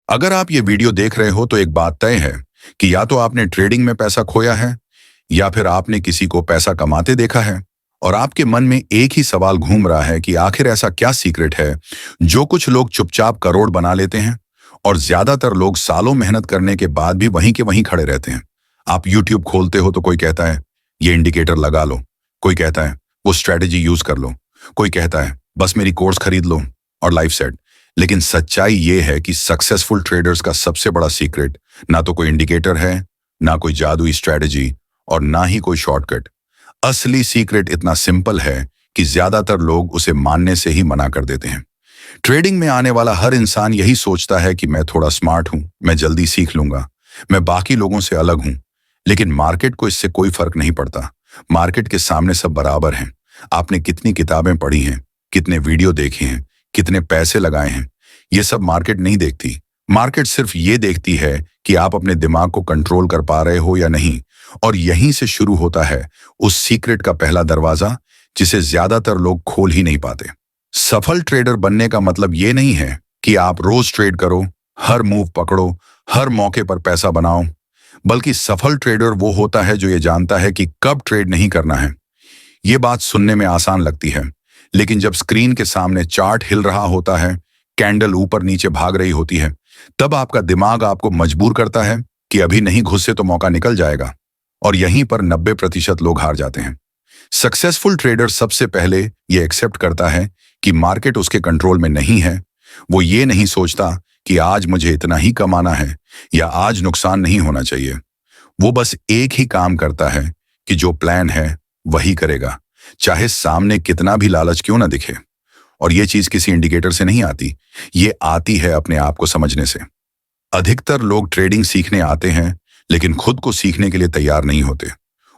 अगर आप ये वीडियो देख रहे हो तो एक बात तय है कि या तो आपने ट्रेडिंग में पैसा खोया है या फिर आपने किसी को पैसा कमाते देखा है और आपके मन में एक ही सवाल घूम रहा है कि आखिर ऐसा क्या सीक्रेट है जो कुछ लोग चुपचाप करोड़ बना लेते हैं और ज्यादातर लोग सालों मेहनत करने के बाद भी वहीं के वहीं खड़े रहते हैं। आप यूट्यूब खोलते हो तो कोई कहता है ये इंडिकेटर लगा लो, कोई कहता है वो स्ट्रेटेजी यूज कर लो, कोई कहता है बस मेरी कोर्स खरीद लो और लाइफ सेट। लेकिन सच्चाई ये है कि सक्सेसफुल ट्रेडर्स का सबसे बड़ा सीक्रेट ना तो कोई इंडिकेटर है, ना कोई जादुई स्ट्रेटजी और ना ही कोई शॉर्टकट। असली सीक्रेट इतना सिंपल है कि ज्यादातर लोग उसे मानने से ही मना कर देते हैं। ट्रेडिंग में आने वाला हर इंसान यही सोचता है कि मैं थोड़ा स्मार्ट हूं, मैं जल्दी सीख लूंगा, मैं बाकी लोगों से अलग हूं। लेकिन मार्केट को इससे कोई फर्क नहीं पड़ता। मार्केट के सामने सब बराबर हैं। आपने कितनी किताबें पढ़ी हैं, कितने वीडियो देखे हैं, कितने पैसे लगाए हैं, ये सब मार्केट नहीं देखती। मार्केट सिर्फ ये देखती है कि आप अपने दिमाग को कंट्रोल कर पा रहे हो या नहीं। और यहीं से शुरू होता है उस सीक्रेट का पहला दरवाजा जिसे ज्यादातर लोग खोल ही नहीं पाते। सफल ट्रेडर बनने का मतलब ये नहीं है कि आप रोज ट्रेड करो, हर मूव पकड़ो, हर मौके पर पैसा बनाओ, बल्कि सफल ट्रेडर वो होता है जो ये जानता है कि कब ट्रेड नहीं करना है। ये बात सुनने में आसान लगती है, लेकिन जब स्क्रीन के सामने चार्ट हिल रहा होता है, कैंडल ऊपर नीचे भाग रही होती है, तब आपका दिमाग आपको मजबूर करता है कि अभी नहीं घुसे तो मौका निकल जाएगा। और यहीं पर 90% लोग हार जाते हैं। सक्सेसफुल ट्रेडर सबसे पहले ये एक्सेप्ट करता है कि मार्केट उसके कंट्रोल में नहीं है। वो ये नहीं सोचता कि आज मुझे इतना ही कमाना है या आज नुकसान नहीं होना चाहिए। वो बस एक ही काम करता है कि जो प्लान है वही करेगा, चाहे सामने कितना भी लालच क्यों ना दिखे। और ये चीज किसी इंडिकेटर से नहीं आती, ये आती है अपने आप को समझने से। अधिकतर लोग ट्रेडिंग सीखने आते हैं लेकिन खुद को सीखने के लिए तैयार नहीं होते।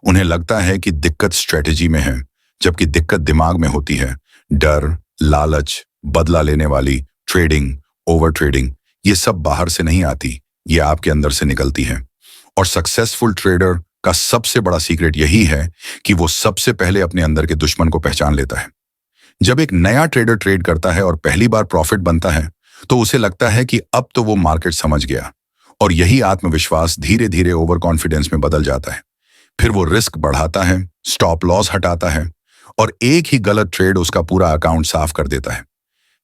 उन्हें लगता है कि दिक्कत स्ट्रेटेजी में है, जबकि दिक्कत दिमाग में होती है। डर, लालच, बदला लेने वाली ट्रेडिंग, ओवर ट्रेडिंग, ये सब बाहर से नहीं आती, ये आपके अंदर से निकलती है। और सक्सेसफुल ट्रेडर का सबसे बड़ा सीक्रेट यही है कि वो सबसे पहले अपने अंदर के दुश्मन को पहचान लेता है। जब एक नया ट्रेडर ट्रेड करता है और पहली बार प्रॉफिट बनता है तो उसे लगता है कि अब तो वो मार्केट समझ गया, और यही आत्मविश्वास धीरे धीरे ओवर कॉन्फिडेंस में बदल जाता है। फिर वो रिस्क बढ़ाता है, स्टॉप लॉस हटाता है और एक ही गलत ट्रेड उसका पूरा अकाउंट साफ कर देता है।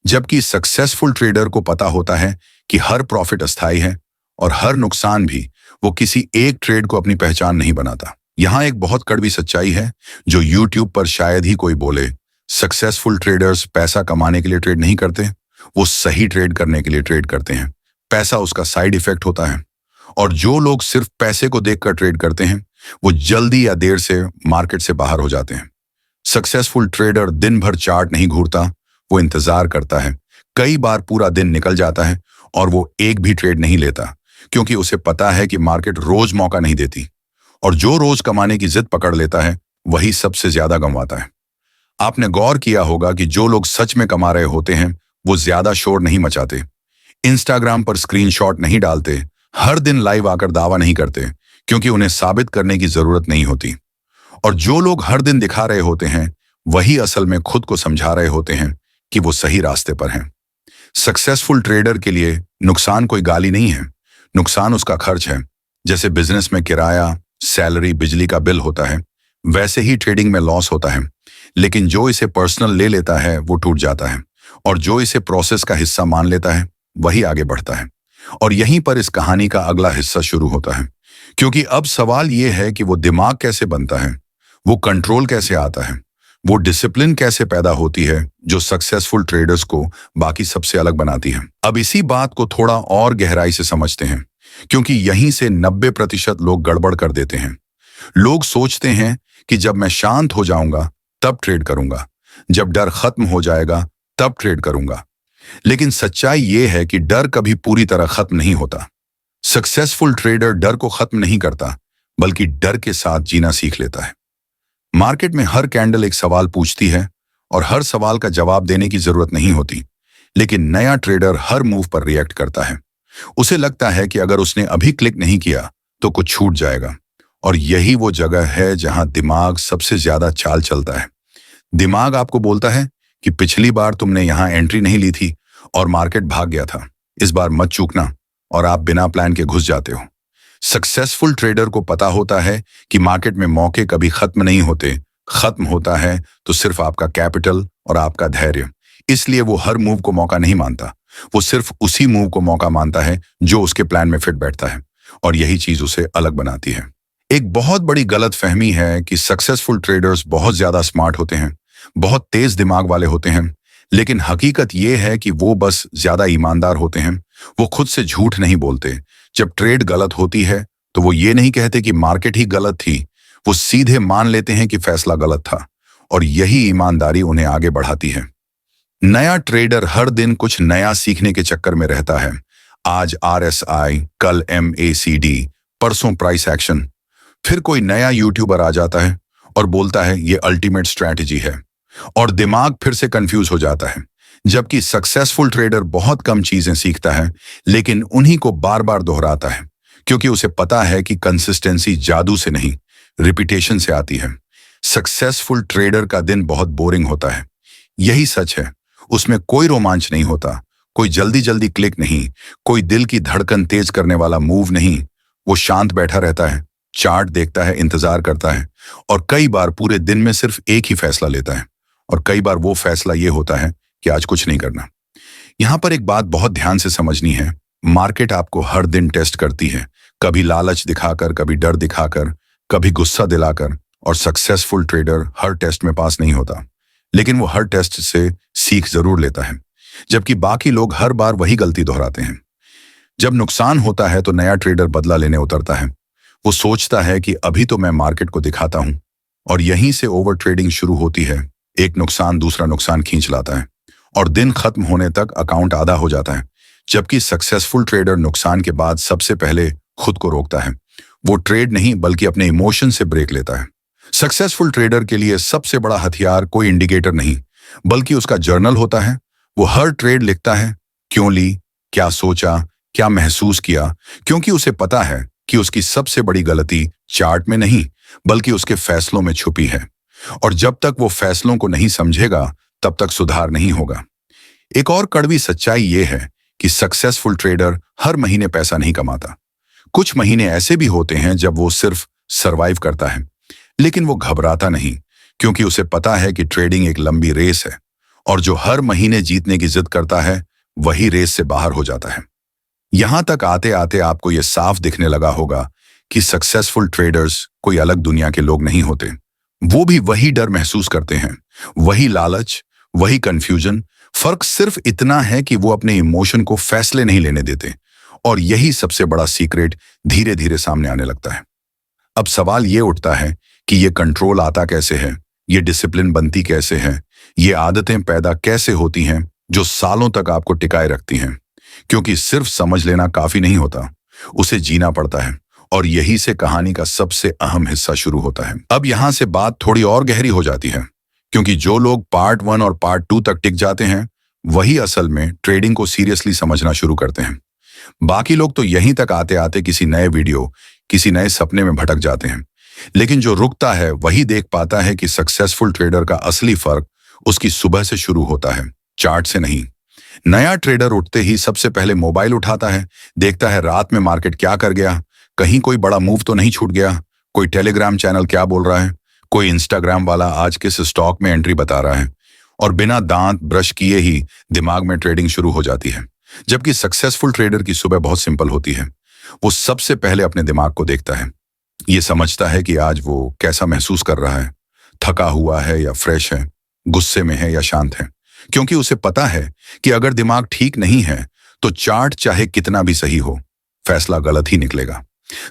जबकि सक्सेसफुल ट्रेडर को पता होता है कि हर प्रॉफिट अस्थायी है और हर नुकसान भी, वो किसी एक ट्रेड को अपनी पहचान नहीं बनाता। यहां एक बहुत कड़वी सच्चाई है जो यूट्यूब पर शायद ही कोई बोले। सक्सेसफुल ट्रेडर्स पैसा कमाने के लिए ट्रेड नहीं करते, वो सही ट्रेड करने के लिए ट्रेड करते हैं। पैसा उसका साइड इफेक्ट होता है। और जो लोग सिर्फ पैसे को देखकर ट्रेड करते हैं वो जल्दी या देर से मार्केट से बाहर हो जाते हैं। सक्सेसफुल ट्रेडर दिन भर चार्ट नहीं घूरता, वो इंतजार करता है। कई बार पूरा दिन निकल जाता है और वो एक भी ट्रेड नहीं लेता, क्योंकि उसे पता है कि मार्केट रोज मौका नहीं देती। और जो रोज कमाने की जिद पकड़ लेता है वही सबसे ज्यादा गंवाता है। आपने गौर किया होगा कि जो लोग सच में कमा रहे होते हैं वो ज्यादा शोर नहीं मचाते, इंस्टाग्राम पर स्क्रीनशॉट नहीं डालते, हर दिन लाइव आकर दावा नहीं करते, क्योंकि उन्हें साबित करने की जरूरत नहीं होती। और जो लोग हर दिन दिखा रहे होते हैं वही असल में खुद को समझा रहे होते हैं कि वो सही रास्ते पर हैं। सक्सेसफुल ट्रेडर के लिए नुकसान कोई गाली नहीं है, नुकसान उसका खर्च है। जैसे बिजनेस में किराया, सैलरी, बिजली का बिल होता है, वैसे ही ट्रेडिंग में लॉस होता है। लेकिन जो इसे पर्सनल ले लेता है वो टूट जाता है, और जो इसे प्रोसेस का हिस्सा मान लेता है वही आगे बढ़ता है। और यहीं पर इस कहानी का अगला हिस्सा शुरू होता है, क्योंकि अब सवाल यह है कि वो दिमाग कैसे बनता है, वो कंट्रोल कैसे आता है, वो डिसिप्लिन कैसे पैदा होती है जो सक्सेसफुल ट्रेडर्स को बाकी सबसे अलग बनाती है। अब इसी बात को थोड़ा और गहराई से समझते हैं, क्योंकि यहीं से 90% लोग गड़बड़ कर देते हैं। लोग सोचते हैं कि जब मैं शांत हो जाऊंगा तब ट्रेड करूंगा, जब डर खत्म हो जाएगा तब ट्रेड करूंगा। लेकिन सच्चाई यह है कि डर कभी पूरी तरह खत्म नहीं होता। सक्सेसफुल ट्रेडर डर को खत्म नहीं करता, बल्कि डर के साथ जीना सीख लेता है। मार्केट में हर कैंडल एक सवाल पूछती है और हर सवाल का जवाब देने की जरूरत नहीं होती। लेकिन नया ट्रेडर हर मूव पर रिएक्ट करता है। उसे लगता है कि अगर उसने अभी क्लिक नहीं किया तो कुछ छूट जाएगा। और यही वो जगह है जहां दिमाग सबसे ज्यादा चाल चलता है। दिमाग आपको बोलता है कि पिछली बार तुमने यहां एंट्री नहीं ली थी और मार्केट भाग गया था, इस बार मत चूकना। और आप बिना प्लान के घुस जाते हो। सक्सेसफुल ट्रेडर को पता होता है कि मार्केट में मौके कभी खत्म नहीं होते, खत्म होता है तो सिर्फ आपका कैपिटल और आपका धैर्य। इसलिए वो हर मूव को मौका नहीं मानता, वो सिर्फ उसी मूव को मौका मानता है जो उसके प्लान में फिट बैठता है, और यही चीज उसे अलग बनाती है। एक बहुत बड़ी गलत फहमी है कि सक्सेसफुल ट्रेडर्स बहुत ज्यादा स्मार्ट होते हैं, बहुत तेज दिमाग वाले होते हैं, लेकिन हकीकत यह है कि वो बस ज्यादा ईमानदार होते हैं। वो खुद से झूठ नहीं बोलते। जब ट्रेड गलत होती है तो वो ये नहीं कहते कि मार्केट ही गलत थी, वो सीधे मान लेते हैं कि फैसला गलत था, और यही ईमानदारी उन्हें आगे बढ़ाती है। नया ट्रेडर हर दिन कुछ नया सीखने के चक्कर में रहता है। आज RSI, कल MACD, परसों प्राइस एक्शन। फिर कोई नया यूट्यूबर आ जाता है और बोलता है ये अल्टीमेट स्ट्रैटेजी है, और दिमाग फिर से कंफ्यूज हो जाता है। जबकि सक्सेसफुल ट्रेडर बहुत कम चीजें सीखता है, लेकिन उन्हीं को बार बार दोहराता है, क्योंकि उसे पता है कि कंसिस्टेंसी जादू से नहीं, रिपीटेशन से आती है। सक्सेसफुल ट्रेडर का दिन बहुत बोरिंग होता है, यही सच है। उसमें कोई रोमांच नहीं होता, कोई जल्दी जल्दी क्लिक नहीं, कोई दिल की धड़कन तेज करने वाला मूव नहीं। वो शांत बैठा रहता है, चार्ट देखता है, इंतजार करता है, और कई बार पूरे दिन में सिर्फ एक ही फैसला लेता है, और कई बार वो फैसला ये होता है कि आज कुछ नहीं करना। यहां पर एक बात बहुत ध्यान से समझनी है। मार्केट आपको हर दिन टेस्ट करती है, कभी लालच दिखाकर, कभी डर दिखाकर, कभी गुस्सा दिलाकर, और सक्सेसफुल ट्रेडर हर टेस्ट में पास नहीं होता, लेकिन वो हर टेस्ट से सीख जरूर लेता है, जबकि बाकी लोग हर बार वही गलती दोहराते हैं। जब नुकसान होता है तो नया ट्रेडर बदला लेने उतरता है। वो सोचता है कि अभी तो मैं मार्केट को दिखाता हूं, और यहीं से ओवर ट्रेडिंग शुरू होती है। एक नुकसान दूसरा नुकसान खींच लाता है, और दिन खत्म होने तक अकाउंट आधा हो जाता है। जबकि सक्सेसफुल ट्रेडर नुकसान के बाद सबसे पहले खुद को रोकता है। वो ट्रेड नहीं बल्कि अपने इमोशन से ब्रेक लेता है। सक्सेसफुल ट्रेडर के लिए सबसे बड़ा हथियार कोई इंडिकेटर नहीं, बल्कि उसका जर्नल होता है। वो हर ट्रेड लिखता है, क्यों ली, क्या सोचा, क्या महसूस किया, क्योंकि उसे पता है कि उसकी सबसे बड़ी गलती चार्ट में नहीं बल्कि उसके फैसलों में छुपी है, और जब तक वो फैसलों को नहीं समझेगा तब तक सुधार नहीं होगा। एक और कड़वी सच्चाई ये है कि सक्सेसफुल ट्रेडर हर महीने पैसा नहीं कमाता। कुछ महीने ऐसे भी होते हैं जब वो सिर्फ सरवाइव करता है, लेकिन वो घबराता नहीं, क्योंकि उसे पता है कि ट्रेडिंग एक लंबी रेस है, और जो हर महीने जीतने की जिद करता है वही रेस से बाहर हो जाता है। यहां तक आते आते आपको यह साफ दिखने लगा होगा कि सक्सेसफुल ट्रेडर्स कोई अलग दुनिया के लोग नहीं होते। वो भी वही डर महसूस करते हैं, वही लालच, वही कंफ्यूजन। फर्क सिर्फ इतना है कि वो अपने इमोशन को फैसले नहीं लेने देते, और यही सबसे बड़ा सीक्रेट धीरे धीरे सामने आने लगता है। अब सवाल ये उठता है कि ये कंट्रोल आता कैसे है, ये डिसिप्लिन बनती कैसे है, ये आदतें पैदा कैसे होती हैं जो सालों तक आपको टिकाए रखती हैं। क्योंकि सिर्फ समझ लेना काफी नहीं होता, उसे जीना पड़ता है, और यही से कहानी का सबसे अहम हिस्सा शुरू होता है। अब यहां से बात थोड़ी और गहरी हो जाती है, क्योंकि जो लोग पार्ट 1 और पार्ट 2 तक टिक जाते हैं वही असल में ट्रेडिंग को सीरियसली समझना शुरू करते हैं। बाकी लोग तो यहीं तक आते आते किसी नए वीडियो, किसी नए सपने में भटक जाते हैं, लेकिन जो रुकता है वही देख पाता है कि सक्सेसफुल ट्रेडर का असली फर्क उसकी सुबह से शुरू होता है, चार्ट से नहीं। नया ट्रेडर उठते ही सबसे पहले मोबाइल उठाता है, देखता है रात में मार्केट क्या कर गया, कहीं कोई बड़ा मूव तो नहीं छूट गया, कोई टेलीग्राम चैनल क्या बोल रहा है, कोई इंस्टाग्राम वाला आज किस स्टॉक में एंट्री बता रहा है, और बिना दांत ब्रश किए ही दिमाग में ट्रेडिंग शुरू हो जाती है। जबकि सक्सेसफुल ट्रेडर की सुबह बहुत सिंपल होती है। वो सबसे पहले अपने दिमाग को देखता है, ये समझता है कि आज वो कैसा महसूस कर रहा है, थका हुआ है या फ्रेश है, गुस्से में है या शांत है, क्योंकि उसे पता है कि अगर दिमाग ठीक नहीं है तो चार्ट चाहे कितना भी सही हो, फैसला गलत ही निकलेगा।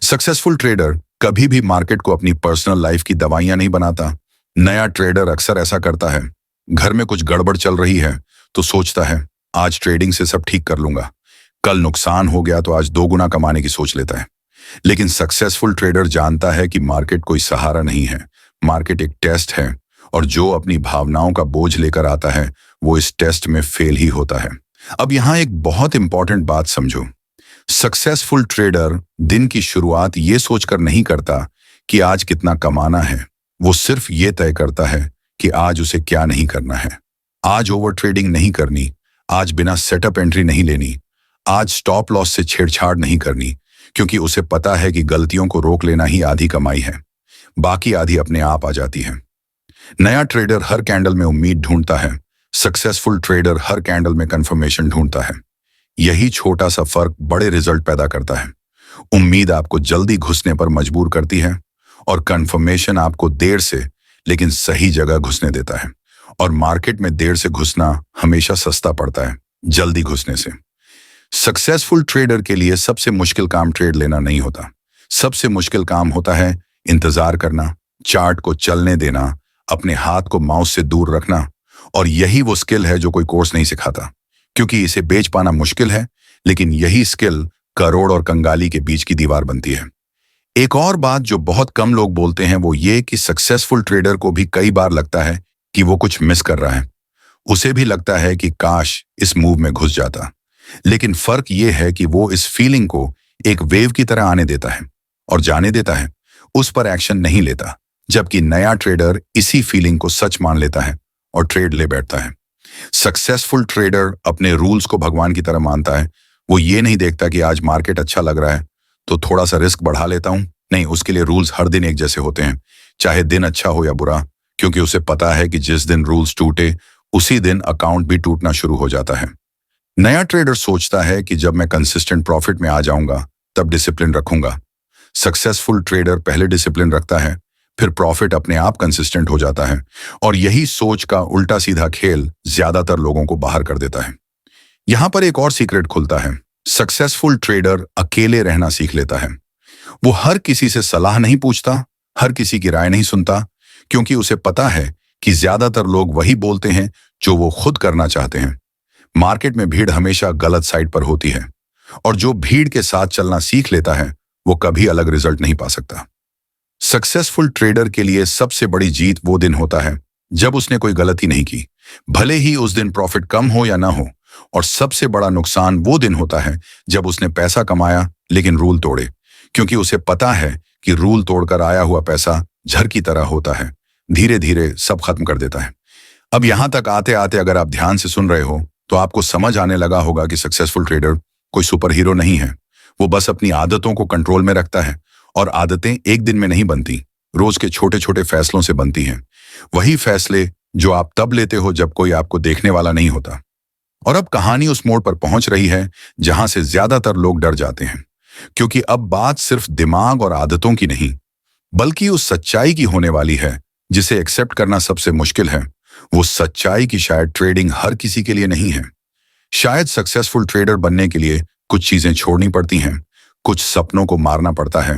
सक्सेसफुल ट्रेडर कभी भी मार्केट को अपनी पर्सनल लाइफ की दवाइयां नहीं बनाता। नया ट्रेडर अक्सर ऐसा करता है, घर में कुछ गड़बड़ चल रही है तो सोचता है आज ट्रेडिंग से सब ठीक कर लूंगा, कल नुकसान हो गया तो आज 2 गुना कमाने की सोच लेता है। लेकिन सक्सेसफुल ट्रेडर जानता है कि मार्केट कोई सहारा नहीं है, मार्केट एक टेस्ट है, और जो अपनी भावनाओं का बोझ लेकर आता है वो इस टेस्ट में फेल ही होता है। अब यहां एक बहुत इंपॉर्टेंट बात समझो, सक्सेसफुल ट्रेडर दिन की शुरुआत ये सोचकर नहीं करता कि आज कितना कमाना है, वो सिर्फ ये तय करता है कि आज उसे क्या नहीं करना है। आज ओवर ट्रेडिंग नहीं करनी, आज बिना सेटअप एंट्री नहीं लेनी, आज स्टॉप लॉस से छेड़छाड़ नहीं करनी, क्योंकि उसे पता है कि गलतियों को रोक लेना ही आधी कमाई है, बाकी आधी अपने आप आ जाती है। नया ट्रेडर हर कैंडल में उम्मीद ढूंढता है, सक्सेसफुल ट्रेडर हर कैंडल में कंफर्मेशन ढूंढता है। यही छोटा सा फर्क बड़े रिजल्ट पैदा करता है। उम्मीद आपको जल्दी घुसने पर मजबूर करती है और कंफर्मेशन आपको देर से लेकिन सही जगह घुसने देता है। और मार्केट में देर से घुसना हमेशा सस्ता पड़ता है जल्दी घुसने से। सक्सेसफुल ट्रेडर के लिए सबसे मुश्किल काम ट्रेड लेना नहीं होता। सबसे मुश्किल काम होता है इंतजार करना, चार्ट को चलने देना, अपने हाथ को माउस से दूर रखना। और यही वो स्किल है जो कोई कोर्स नहीं सिखाता, क्योंकि इसे बेच पाना मुश्किल है, लेकिन यही स्किल करोड़ और कंगाली के बीच की दीवार बनती है। एक और बात जो बहुत कम लोग बोलते हैं वो ये कि सक्सेसफुल ट्रेडर को भी कई बार लगता है कि वो कुछ मिस कर रहा है। उसे भी लगता है कि काश इस मूव में घुस जाता। लेकिन फर्क ये है कि वो इस फीलिंग को एक वेव की तरह आने देता है और जाने देता है, उस पर एक्शन नहीं लेता। जबकि नया ट्रेडर इसी फीलिंग को सच मान लेता है और ट्रेड ले बैठता है। सक्सेसफुल ट्रेडर अपने रूल्स को भगवान की तरह मानता है। वो ये नहीं देखता कि आज मार्केट अच्छा लग रहा है तो थोड़ा सा रिस्क बढ़ा लेता हूं। नहीं, उसके लिए रूल्स हर दिन एक जैसे होते हैं, चाहे दिन अच्छा हो या बुरा, क्योंकि उसे पता है कि जिस दिन रूल्स टूटे उसी दिन अकाउंट भी टूटना शुरू हो जाता है। नया ट्रेडर सोचता है कि जब मैं कंसिस्टेंट प्रॉफिट में आ जाऊंगा तब डिसिप्लिन रखूंगा। सक्सेसफुल ट्रेडर पहले डिसिप्लिन रखता है, फिर प्रॉफिट अपने आप कंसिस्टेंट हो जाता है। और यही सोच का उल्टा सीधा खेल ज्यादातर लोगों को बाहर कर देता है। यहां पर एक और सीक्रेट खुलता है। सक्सेसफुल ट्रेडर अकेले रहना सीख लेता है। वो हर किसी से सलाह नहीं पूछता, हर किसी की राय नहीं सुनता, क्योंकि उसे पता है कि ज्यादातर लोग वही बोलते हैं जो वो खुद करना चाहते हैं। मार्केट में भीड़ हमेशा गलत साइड पर होती है, और जो भीड़ के साथ चलना सीख लेता है वो कभी अलग रिजल्ट नहीं पा सकता। सक्सेसफुल ट्रेडर के लिए सबसे बड़ी जीत वो दिन होता है जब उसने कोई गलती नहीं की, भले ही उस दिन प्रॉफिट कम हो या ना हो। और सबसे बड़ा नुकसान वो दिन होता है जब उसने पैसा कमाया लेकिन रूल तोड़े, क्योंकि उसे पता है कि रूल तोड़कर आया हुआ पैसा झर की तरह होता है, धीरे धीरे सब खत्म कर देता है। अब यहां तक आते आते अगर आप ध्यान से सुन रहे हो तो आपको समझ आने लगा होगा कि सक्सेसफुल ट्रेडर कोई सुपर हीरो नहीं है। वो बस अपनी आदतों को कंट्रोल में रखता है, और आदतें एक दिन में नहीं बनती, रोज के छोटे छोटे फैसलों से बनती हैं। वही फैसले जो आप तब लेते हो जब कोई आपको देखने वाला नहीं होता। और अब कहानी उस मोड़ पर पहुंच रही है जहां से ज्यादातर लोग डर जाते हैं, क्योंकि अब बात सिर्फ दिमाग और आदतों की नहीं, बल्कि उस सच्चाई की होने वाली है जिसे एक्सेप्ट करना सबसे मुश्किल है। वो सच्चाई की शायद ट्रेडिंग हर किसी के लिए नहीं है। शायद सक्सेसफुल ट्रेडर बनने के लिए कुछ चीजें छोड़नी पड़ती हैं, कुछ सपनों को मारना पड़ता है,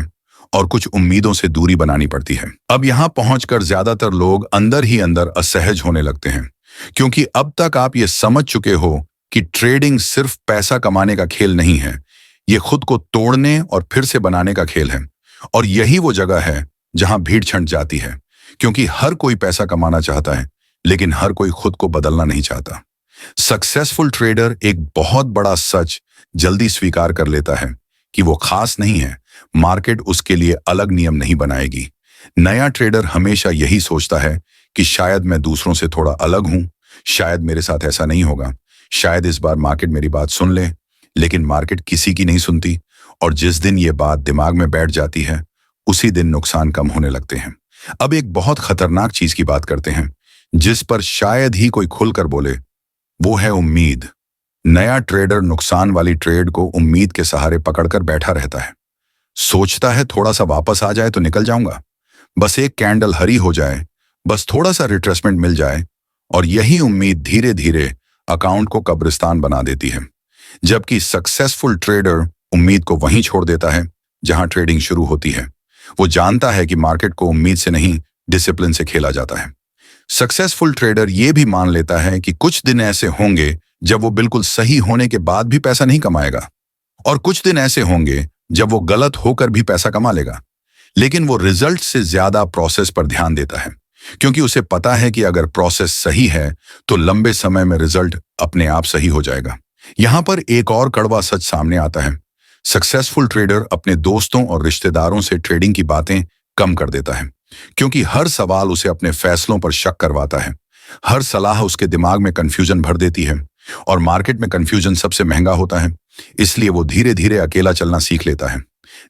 और कुछ उम्मीदों से दूरी बनानी पड़ती है। अब यहां पहुंचकर ज्यादातर लोग अंदर ही अंदर असहज होने लगते हैं, क्योंकि अब तक आप ये समझ चुके हो कि ट्रेडिंग सिर्फ पैसा कमाने का खेल नहीं है, ये खुद को तोड़ने और फिर से बनाने का खेल है। और यही वो जगह है जहां भीड़ छंट जाती है, क्योंकि हर कोई पैसा कमाना चाहता है, लेकिन हर कोई खुद को बदलना नहीं चाहता। सक्सेसफुल ट्रेडर एक बहुत बड़ा सच जल्दी स्वीकार कर लेता है कि वो खास नहीं है, मार्केट उसके लिए अलग नियम नहीं बनाएगी। नया ट्रेडर हमेशा यही सोचता है कि शायद मैं दूसरों से थोड़ा अलग हूं, शायद मेरे साथ ऐसा नहीं होगा, शायद इस बार मार्केट मेरी बात सुन ले। लेकिन मार्केट किसी की नहीं सुनती, और जिस दिन ये बात दिमाग में बैठ जाती है उसी दिन नुकसान कम होने लगते हैं। अब एक बहुत खतरनाक चीज की बात करते हैं, जिस पर शायद ही कोई खुलकर बोले, वो है उम्मीद। नया ट्रेडर नुकसान वाली ट्रेड को उम्मीद के सहारे पकड़कर बैठा रहता है। सोचता है थोड़ा सा वापस आ जाए तो निकल जाऊंगा, बस एक कैंडल हरी हो जाए, बस थोड़ा सा रिट्रेसमेंट मिल जाए, और यही उम्मीद धीरे धीरे अकाउंट को कब्रिस्तान बना देती है। जबकि सक्सेसफुल ट्रेडर उम्मीद को वहीं छोड़ देता है जहां ट्रेडिंग शुरू होती है। वो जानता है कि मार्केट को उम्मीद से नहीं, डिसिप्लिन से खेला जाता है। सक्सेसफुल ट्रेडर ये भी मान लेता है कि कुछ दिन ऐसे होंगे जब वो बिल्कुल सही होने के बाद भी पैसा नहीं कमाएगा, और कुछ दिन ऐसे होंगे जब वो गलत होकर भी पैसा कमा लेगा। लेकिन वो रिजल्ट से ज्यादा प्रोसेस पर ध्यान देता है, क्योंकि उसे पता है कि अगर प्रोसेस सही है तो लंबे समय में रिजल्ट अपने आप सही हो जाएगा। यहां पर एक और कड़वा सच सामने आता है। सक्सेसफुल ट्रेडर अपने दोस्तों और रिश्तेदारों से ट्रेडिंग की बातें कम कर देता है, क्योंकि हर सवाल उसे अपने फैसलों पर शक करवाता है, हर सलाह उसके दिमाग में कंफ्यूजन भर देती है। और मार्केट में कंफ्यूजन सबसे महंगा होता है, इसलिए वो धीरे धीरे अकेला चलना सीख लेता है।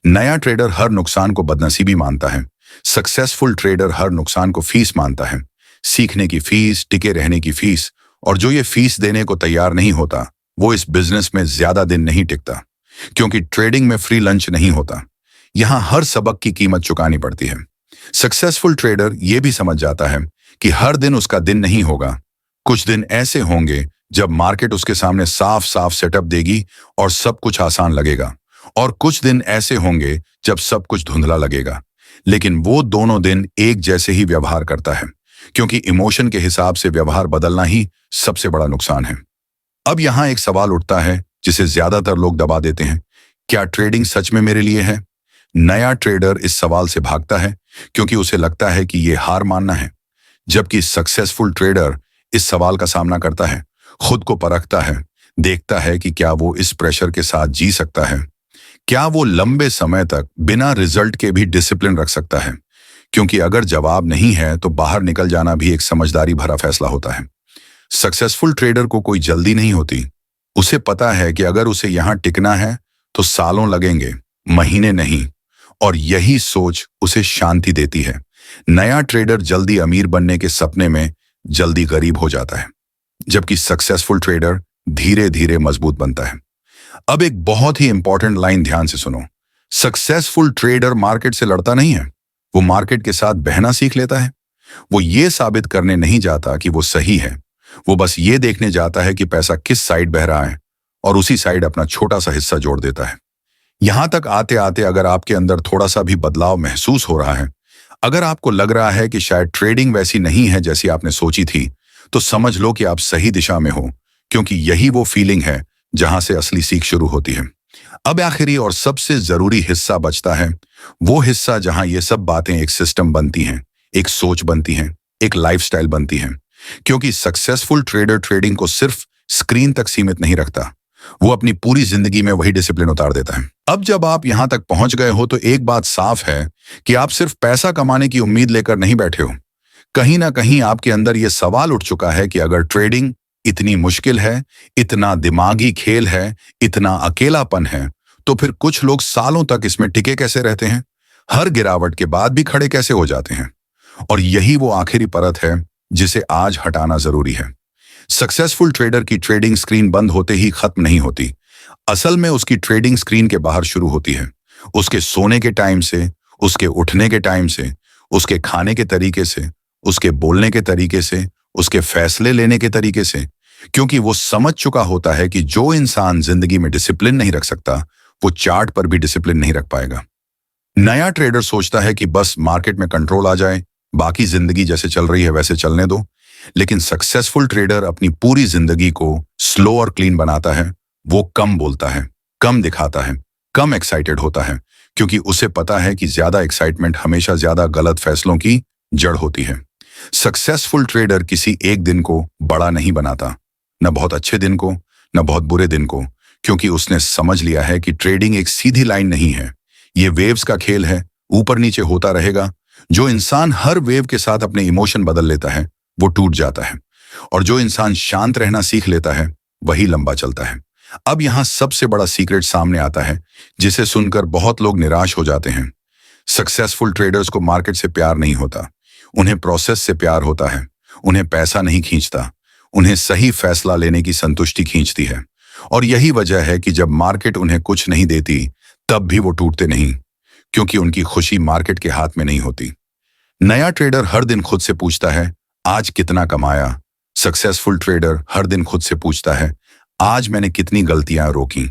नया ट्रेडर हर नुकसान को बदनसीबी मानता है। सक्सेसफुल ट्रेडर हर नुकसान को फीस मानता है। सीखने की फीस, टिके रहने की फीस, और जो ये फीस देने को तैयार नहीं होता वो इस बिजनेस में ज्यादा दिन नहीं टिकता, क्योंकि ट्रेडिंग में फ्री लंच नहीं होता। यहां हर सबक की कीमत चुकानी पड़ती है। सक्सेसफुल ट्रेडर ये भी समझ जाता है कि हर दिन उसका दिन नहीं होगा। कुछ दिन ऐसे होंगे जब मार्केट उसके सामने साफ साफ सेटअप देगी और सब कुछ आसान लगेगा, और कुछ दिन ऐसे होंगे जब सब कुछ धुंधला लगेगा। लेकिन वो दोनों दिन एक जैसे ही व्यवहार करता है, क्योंकि इमोशन के हिसाब से व्यवहार बदलना ही सबसे बड़ा नुकसान है। अब यहां एक सवाल उठता है जिसे ज्यादातर लोग दबा देते हैं, क्या ट्रेडिंग सच में मेरे लिए है? नया ट्रेडर इस सवाल से भागता है क्योंकि उसे लगता है कि यह हार मानना है, जबकि सक्सेसफुल ट्रेडर इस सवाल का सामना करता है, खुद को परखता है, देखता है कि क्या वो इस प्रेशर के साथ जी सकता है, क्या वो लंबे समय तक बिना रिजल्ट के भी डिसिप्लिन रख सकता है। क्योंकि अगर जवाब नहीं है तो बाहर निकल जाना भी एक समझदारी भरा फैसला होता है। सक्सेसफुल ट्रेडर को कोई जल्दी नहीं होती। उसे पता है कि अगर उसे यहां टिकना है तो सालों लगेंगे, महीने नहीं, और यही सोच उसे शांति देती है। नया ट्रेडर जल्दी अमीर बनने के सपने में जल्दी गरीब हो जाता है, जबकि सक्सेसफुल ट्रेडर धीरे धीरे मजबूत बनता है। अब एक बहुत ही इंपॉर्टेंट लाइन ध्यान से सुनो। सक्सेसफुल ट्रेडर मार्केट से लड़ता नहीं है, वो मार्केट के साथ बहना सीख लेता है। वो ये साबित करने नहीं जाता कि वो सही है, वो बस ये देखने जाता है कि पैसा किस साइड बह रहा है और उसी साइड अपना छोटा सा हिस्सा जोड़ देता है। यहां तक आते आते अगर आपके अंदर थोड़ा सा भी बदलाव महसूस हो रहा है, अगर आपको लग रहा है कि शायद ट्रेडिंग वैसी नहीं है जैसी आपने सोची थी, तो समझ लो कि आप सही दिशा में हो, क्योंकि यही वो फीलिंग है जहां से असली सीख शुरू होती है। अब आखिरी और सबसे जरूरी हिस्सा बचता है, वो हिस्सा जहां ये सब बातें एक सिस्टम बनती हैं, एक सोच बनती हैं, एक लाइफस्टाइल बनती हैं। क्योंकि सक्सेसफुल ट्रेडर ट्रेडिंग को सिर्फ स्क्रीन तक सीमित नहीं रखता, वो अपनी पूरी जिंदगी में वही डिसिप्लिन उतार देता है। अब जब आप यहां तक पहुंच गए हो तो एक बात साफ है कि आप सिर्फ पैसा कमाने की उम्मीद लेकर नहीं बैठे हो। कहीं ना कहीं आपके अंदर यह सवाल उठ चुका है कि अगर ट्रेडिंग इतनी मुश्किल है, इतना दिमागी खेल है, इतना अकेलापन है, तो फिर कुछ लोग सालों तक इसमें टिके कैसे रहते हैं, हर गिरावट के बाद भी खड़े कैसे हो जाते हैं। और यही वो आखिरी परत है जिसे आज हटाना जरूरी है। सक्सेसफुल ट्रेडर की ट्रेडिंग स्क्रीन बंद होते ही खत्म नहीं होती। असल में उसकी ट्रेडिंग स्क्रीन के बाहर शुरू होती है। उसके सोने के टाइम से, उसके उठने के टाइम से, उसके खाने के तरीके से, उसके बोलने के तरीके से, उसके फैसले लेने के तरीके से। क्योंकि वो समझ चुका होता है कि जो इंसान जिंदगी में डिसिप्लिन नहीं रख सकता, वो चार्ट पर भी डिसिप्लिन नहीं रख पाएगा। नया ट्रेडर सोचता है कि बस मार्केट में कंट्रोल आ जाए, बाकी जिंदगी जैसे चल रही है वैसे चलने दो। लेकिन सक्सेसफुल ट्रेडर अपनी पूरी जिंदगी को स्लो और क्लीन बनाता है। वो कम बोलता है, कम दिखाता है, कम एक्साइटेड होता है, क्योंकि उसे पता है कि ज्यादा एक्साइटमेंट हमेशा ज्यादा गलत फैसलों की जड़ होती है। सक्सेसफुल ट्रेडर किसी एक दिन को बड़ा नहीं बनाता, न बहुत अच्छे दिन को, न बहुत बुरे दिन को, क्योंकि उसने समझ लिया है कि ट्रेडिंग एक सीधी लाइन नहीं है, ये वेव्स का खेल है, ऊपर नीचे होता रहेगा। जो इंसान हर वेव के साथ अपने इमोशन बदल लेता है वो टूट जाता है, और जो इंसान शांत रहना सीख लेता है वही लंबा चलता है। अब यहां सबसे बड़ा सीक्रेट सामने आता है, जिसे सुनकर बहुत लोग निराश हो जाते हैं। सक्सेसफुल ट्रेडर्स को मार्केट से प्यार नहीं होता, उन्हें प्रोसेस से प्यार होता है। उन्हें पैसा नहीं खींचता, उन्हें सही फैसला लेने की संतुष्टि खींचती है। और यही वजह है कि जब मार्केट उन्हें कुछ नहीं देती तब भी वो टूटते नहीं, क्योंकि उनकी खुशी मार्केट के हाथ में नहीं होती। नया ट्रेडर हर दिन खुद से पूछता है, आज कितना कमाया? सक्सेसफुल ट्रेडर हर दिन खुद से पूछता है, आज मैंने कितनी गलतियां रोकी?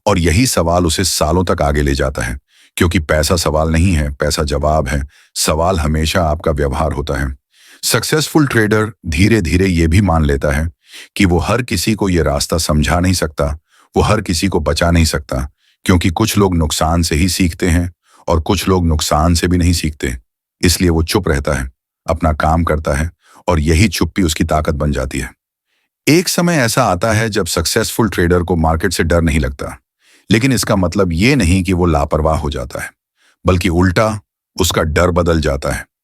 और यही सवाल उसे सालों तक आगे ले जाता है, क्योंकि पैसा सवाल नहीं है, पैसा जवाब है। सवाल हमेशा आपका व्यवहार होता है। सक्सेसफुल ट्रेडर धीरे धीरे ये भी मान लेता है कि वो हर किसी को ये रास्ता समझा नहीं सकता, वो हर किसी को बचा नहीं सकता, क्योंकि कुछ लोग नुकसान से ही सीखते हैं और कुछ लोग नुकसान से भी नहीं सीखते। इसलिए वो चुप रहता है, अपना काम करता है, और यही चुप्पी उसकी ताकत बन जाती है। एक समय ऐसा आता है जब सक्सेसफुल ट्रेडर को मार्केट से डर नहीं लगता, लेकिन इसका मतलब ये नहीं कि वो लापरवाह हो जाता है, बल्कि उल्टा उसका डर बदल जाता है।